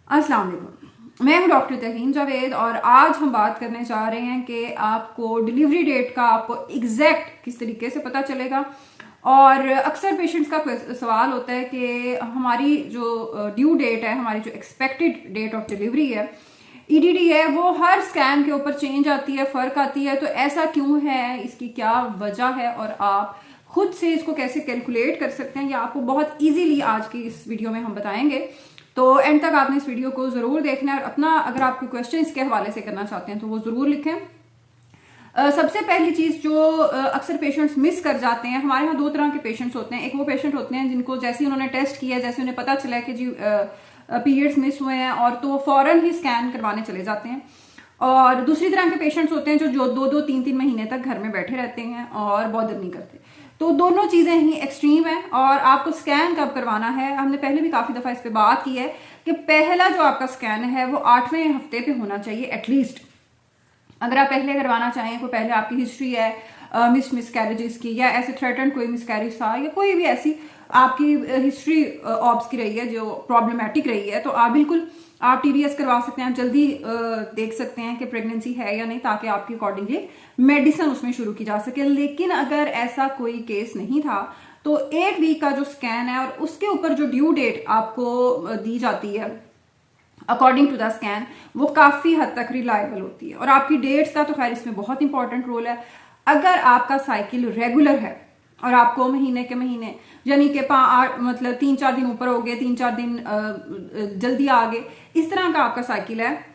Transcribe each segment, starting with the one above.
अस्सलाम वालेकुम। मैं हूं डॉक्टर तहीन जावेद और आज हम बात करने जा रहे हैं कि आपको डिलीवरी डेट का आपको एग्जैक्ट किस तरीके से पता चलेगा। और अक्सर पेशेंट्स का सवाल होता है कि हमारी जो ड्यू डेट है, हमारी जो एक्सपेक्टेड डेट ऑफ डिलीवरी है, ईडीडी है, वो हर स्कैन के ऊपर चेंज आती है, फर्क आती है। तो ऐसा क्यों है, इसकी क्या वजह है और आप खुद से इसको कैसे कैलकुलेट कर सकते हैं, ये आपको बहुत इजीली आज की इस वीडियो में हम बताएंगे। तो एंड तक आपने इस वीडियो को जरूर देखना है और अपना अगर आप कोई क्वेश्चन इसके हवाले से करना चाहते हैं तो वो जरूर लिखें। सबसे पहली चीज जो अक्सर पेशेंट्स मिस कर जाते हैं, हमारे यहाँ दो तरह के पेशेंट्स होते हैं। एक वो पेशेंट होते हैं जिनको जैसे ही उन्होंने टेस्ट किया, जैसे उन्हें पता चला कि जी पीरियड्स मिस हुए हैं और तो फौरन ही स्कैन करवाने चले जाते हैं। और दूसरी तरह के पेशेंट्स होते हैं जो दो दो तीन तीन महीने तक घर में बैठे रहते हैं और बॉदर नहीं करते। तो दोनों चीजें ही एक्सट्रीम है। और आपको स्कैन कब करवाना है, हमने पहले भी काफी दफा इस पे बात की है कि पहला जो आपका स्कैन है वो 8वें हफ्ते पे होना चाहिए एटलीस्ट। अगर आप पहले करवाना चाहें, कोई पहले आपकी हिस्ट्री है मिसकैरेजेस की, या ऐसे थ्रेटन कोई मिसकैरेज था, या कोई भी ऐसी आपकी हिस्ट्री ऑब्स की रही है जो प्रॉब्लमेटिक रही है, तो आप बिल्कुल आप टीवीएस करवा सकते हैं। आप जल्दी देख सकते हैं कि प्रेगनेंसी है या नहीं, ताकि आपके अकॉर्डिंगली मेडिसिन उसमें शुरू की जा सके। लेकिन अगर ऐसा कोई केस नहीं था तो 8 वीक का जो स्कैन है और उसके ऊपर जो ड्यू डेट आपको दी जाती है अकॉर्डिंग टू द स्कैन, वो काफी हद तक रिलायबल होती है। और आपकी डेट्स का तो खैर इसमें बहुत इंपॉर्टेंट रोल है। अगर आपका साइकिल रेगुलर है और आपको महीने के महीने यानी कि मतलब 3-4 दिन ऊपर हो गए, 3-4 दिन जल्दी आ गए, इस तरह का आपका साइकिल है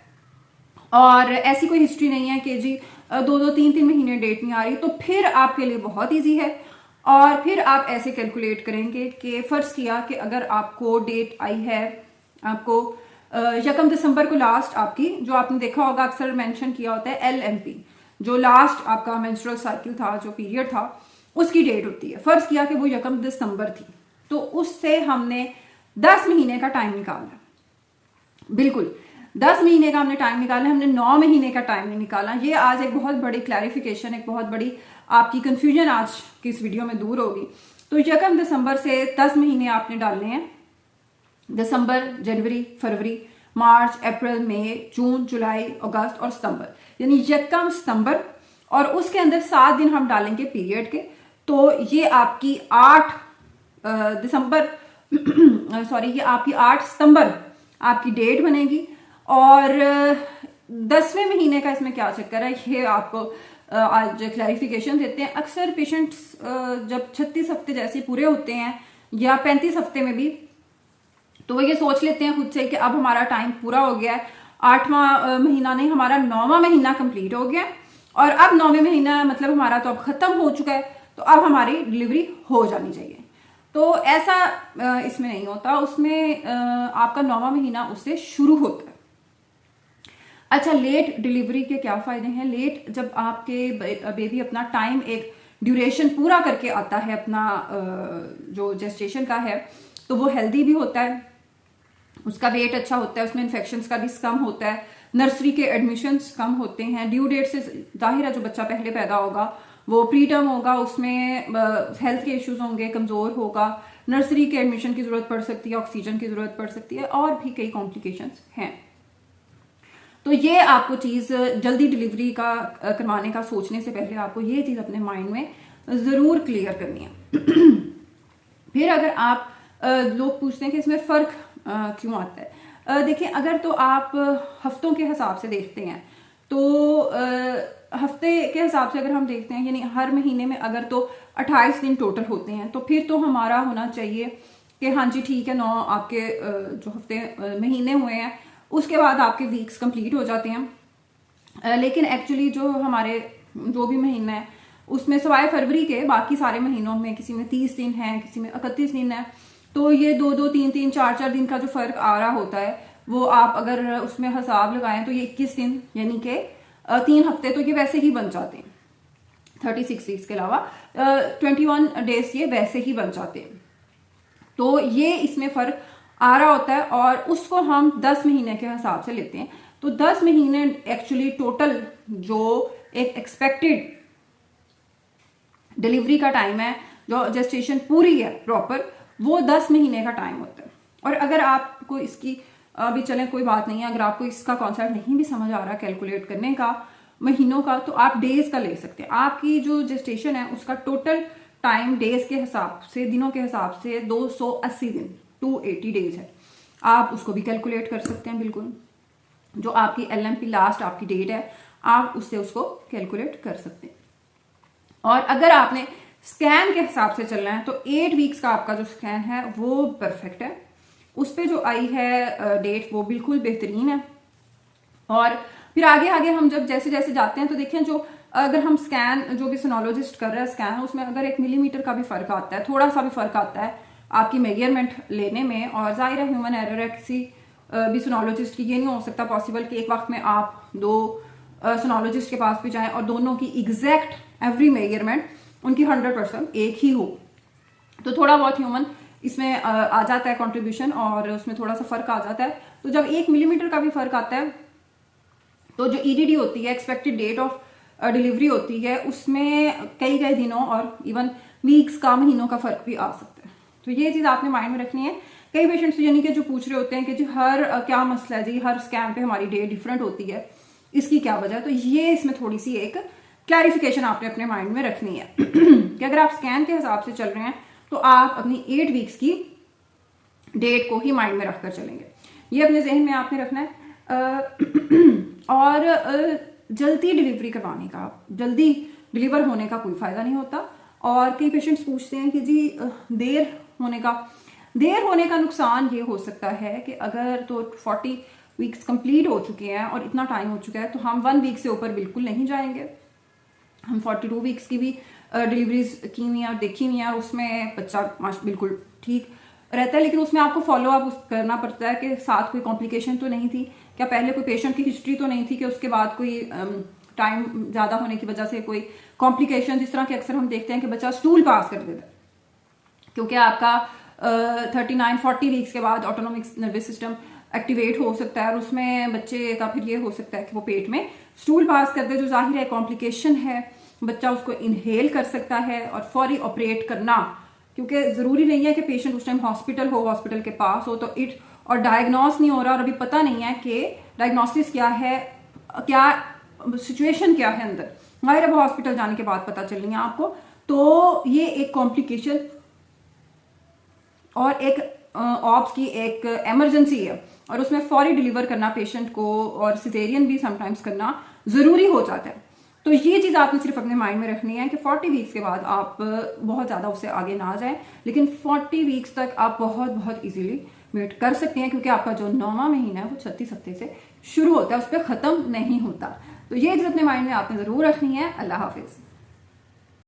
और ऐसी कोई हिस्ट्री नहीं है कि जी 2-3 महीने डेट नहीं आ रही, तो फिर आपके लिए बहुत ईजी है। और फिर आप ऐसे कैलकुलेट करेंगे कि फर्ज किया कि अगर आपको डेट आई है, आपको 1 दिसंबर को लास्ट आपकी, जो आपने देखा होगा अक्सर मेंशन किया होता है LMP, जो लास्ट आपका मेंस्ट्रुअल साइकिल था, जो पीरियड था, उसकी डेट होती है। फर्ज किया कि वो 1 दिसंबर थी, तो उससे हमने 10 महीने का टाइम निकाला। बिल्कुल 10 महीने का हमने टाइम निकाला, हमने 9 महीने का टाइम नहीं निकाला। ये आज एक बहुत बड़ी क्लैरिफिकेशन, एक बहुत बड़ी आपकी कंफ्यूजन आज की इस वीडियो में दूर होगी। तो 1 दिसंबर से 10 महीने आपने डालने हैं। दिसंबर, जनवरी, फरवरी, मार्च, अप्रैल, मई, जून, जुलाई, अगस्त और सितंबर, यानी 1 सितंबर। और उसके अंदर 7 दिन हम डालेंगे पीरियड के। तो ये आपकी 8 दिसंबर सॉरी ये आपकी 8 सितंबर आपकी डेट बनेगी। और 10वें महीने का इसमें क्या चक्कर है, ये आपको आज क्लैरिफिकेशन देते हैं। अक्सर पेशेंट्स जब 36 हफ्ते जैसे पूरे होते हैं या 35 हफ्ते में भी, तो वो ये सोच लेते हैं खुद से कि अब हमारा टाइम पूरा हो गया है, 8वां महीना नहीं, हमारा 9वां महीना कंप्लीट हो गया और अब 9वें महीना मतलब हमारा तो अब खत्म हो चुका है, तो अब हमारी डिलीवरी हो जानी चाहिए। तो ऐसा इसमें नहीं होता, उसमें आपका 9वां महीना उससे शुरू होता है। अच्छा, लेट डिलीवरी के क्या फायदे हैं? लेट जब आपके बेबी अपना टाइम एक ड्यूरेशन पूरा करके आता है अपना जो जेस्टेशन का है, तो वो हेल्दी भी होता है, उसका वेट अच्छा होता है, उसमें इन्फेक्शंस का रिस्क कम होता है, नर्सरी के एडमिशन्स कम होते हैं। ड्यू डेट से जाहिर है जो बच्चा पहले पैदा होगा वो प्री टर्म होगा, उसमें हेल्थ के इश्यूज होंगे, कमजोर होगा, नर्सरी के एडमिशन की जरूरत पड़ सकती है, ऑक्सीजन की जरूरत पड़ सकती है, और भी कई कॉम्प्लिकेशंस हैं। तो ये आपको चीज जल्दी डिलीवरी का करवाने का सोचने से पहले आपको ये चीज अपने माइंड में जरूर क्लियर करनी है। फिर अगर आप लोग पूछते हैं कि इसमें फर्क क्यों आता है, देखिए अगर तो आप हफ्तों के हिसाब से देखते हैं तो हफ्ते के हिसाब से अगर हम देखते हैं, यानी हर महीने में अगर तो 28 दिन टोटल होते हैं, तो फिर तो हमारा होना चाहिए कि हाँ जी ठीक है, 9 आपके जो हफ्ते महीने हुए हैं उसके बाद आपके वीक्स कंप्लीट हो जाते हैं। लेकिन एक्चुअली जो हमारे जो भी महीना है उसमें सिवाय फरवरी के बाकी सारे महीनों में किसी में 30 दिन है, किसी में 31 दिन है, तो ये 2-2, 3-3, 4-4 दिन का जो फर्क आ रहा होता है वो आप अगर उसमें हिसाब लगाएं तो ये 21 दिन यानी कि 3 हफ्ते तो ये वैसे ही बन जाते हैं। 36 वीक्स के अलावा 21 डेज ये वैसे ही बन जाते हैं। तो ये इसमें फर्क आ रहा होता है और उसको हम 10 महीने के हिसाब से लेते हैं। तो 10 महीने एक्चुअली टोटल जो एक एक्सपेक्टेड डिलीवरी का टाइम है, जो जेस्टेशन पूरी है प्रॉपर, वो 10 महीने का टाइम होता है। और अगर आपको इसकी भी चलें, कोई बात नहीं है। अगर आपको इसका कॉन्सेप्ट नहीं भी समझ आ रहा कैलकुलेट करने का महीनों का, तो आप डेज का ले सकते हैं। आपकी जो जेस्टेशन है उसका टोटल टाइम डेज के हिसाब से, दिनों के हिसाब से 280 दिन 280 डेज है। आप उसको भी कैलकुलेट कर सकते हैं बिल्कुल। जो आपकी LMP लास्ट आपकी डेट है, आप उससे उसको कैलकुलेट कर सकते हैं। और अगर आपने स्कैन के हिसाब से चलना है तो 8 वीक्स का आपका जो स्कैन है वो परफेक्ट है। उस पर जो आई है डेट वो बिल्कुल बेहतरीन है। और फिर आगे आगे हम जब जैसे जैसे जाते हैं तो देखें, जो अगर हम स्कैन जो भी सोनोलॉजिस्ट कर रहा है स्कैन, उसमें अगर 1 मिलीमीटर का भी फर्क आता है, थोड़ा सा भी फर्क आता है आपकी मेजरमेंट लेने में, और जाहिर है ह्यूमन एरर है किसी भी सोनोलॉजिस्ट की, ये नहीं हो सकता पॉसिबल कि एक वक्त में आप 2 सोनोलॉजिस्ट के पास भी जाएं और दोनों की एग्जैक्ट एवरी मेजरमेंट उनकी 100% एक ही हो। तो थोड़ा बहुत ह्यूमन इसमें आ जाता है कंट्रीब्यूशन, और उसमें थोड़ा सा फर्क आ जाता है। तो जब 1 मिलीमीटर का भी फर्क आता है तो जो EDD होती है, एक्सपेक्टेड डेट ऑफ डिलीवरी होती है, उसमें कई दिनों और इवन वीक्स का, महीनों का फर्क भी आ सकता है। तो ये चीज आपने माइंड में रखनी है। कई पेशेंट्स यानी कि जो पूछ रहे होते हैं कि जी हर क्या मसला है जी, हर स्कैन पे हमारी डेट डिफरेंट होती है, इसकी क्या वजह है? तो ये इसमें थोड़ी सी एक क्लैरिफिकेशन आपने अपने माइंड में रखनी है कि अगर आप स्कैन के हिसाब से चल रहे हैं तो आप अपनी 8 वीक्स की डेट को ही माइंड में रखकर चलेंगे। ये अपने जहन में आपने रखना है। और जल्दी डिलीवरी करवाने का, जल्दी डिलीवर होने का कोई फायदा नहीं होता। और कई पेशेंट्स पूछते हैं कि जी देर होने का नुकसान ये हो सकता है कि अगर तो 40 वीक्स कंप्लीट हो चुके हैं और इतना टाइम हो चुका है तो हम 1 वीक से ऊपर बिल्कुल नहीं जाएंगे। हम 42 वीक्स की भी डिलीवरीज की हुई हैं और देखी हुई हैं, और उसमें बच्चा बिल्कुल ठीक रहता है, लेकिन उसमें आपको फॉलो अप करना पड़ता है कि साथ कोई कॉम्प्लिकेशन तो नहीं थी, क्या पहले कोई पेशेंट की हिस्ट्री तो नहीं थी कि उसके बाद कोई टाइम ज़्यादा होने की वजह से कोई कॉम्प्लिकेशन, जिस तरह के अक्सर हम देखते हैं कि बच्चा स्टूल पास कर देता है, क्योंकि आपका 39-40 वीक्स के बाद ऑटोनोमिक नर्वस सिस्टम एक्टिवेट हो सकता है, और उसमें बच्चे का फिर ये हो सकता है कि वो पेट में स्टूल पास कर दे, जो जाहिर है कॉम्प्लिकेशन है। बच्चा उसको इनहेल कर सकता है और फौरी ऑपरेट करना, क्योंकि ज़रूरी नहीं है कि पेशेंट उस टाइम हॉस्पिटल के पास हो तो इट और डायग्नोस नहीं हो रहा और अभी पता नहीं है कि डायग्नोसिस क्या है, क्या सिचुएशन क्या है अंदर, जाहिर है वो हॉस्पिटल जाने के बाद पता चलनी है आपको। तो ये एक कॉम्प्लिकेशन और एक ऑप्स की एक इमरजेंसी है, और उसमें फौरी डिलीवर करना पेशेंट को, और सिजेरियन भी समटाइम्स करना ज़रूरी हो जाता है। तो ये चीज़ आपने सिर्फ अपने माइंड में रखनी है कि 40 वीक्स के बाद आप बहुत ज़्यादा उससे आगे ना जाएं, लेकिन 40 वीक्स तक आप बहुत इजीली वेट कर सकते हैं, क्योंकि आपका जो 9वां महीना है वो 36 हफ्ते से शुरू होता है, उस पर ख़त्म नहीं होता। तो ये चीज़ अपने माइंड में आपने ज़रूर रखनी है। अल्लाह हाफिज़।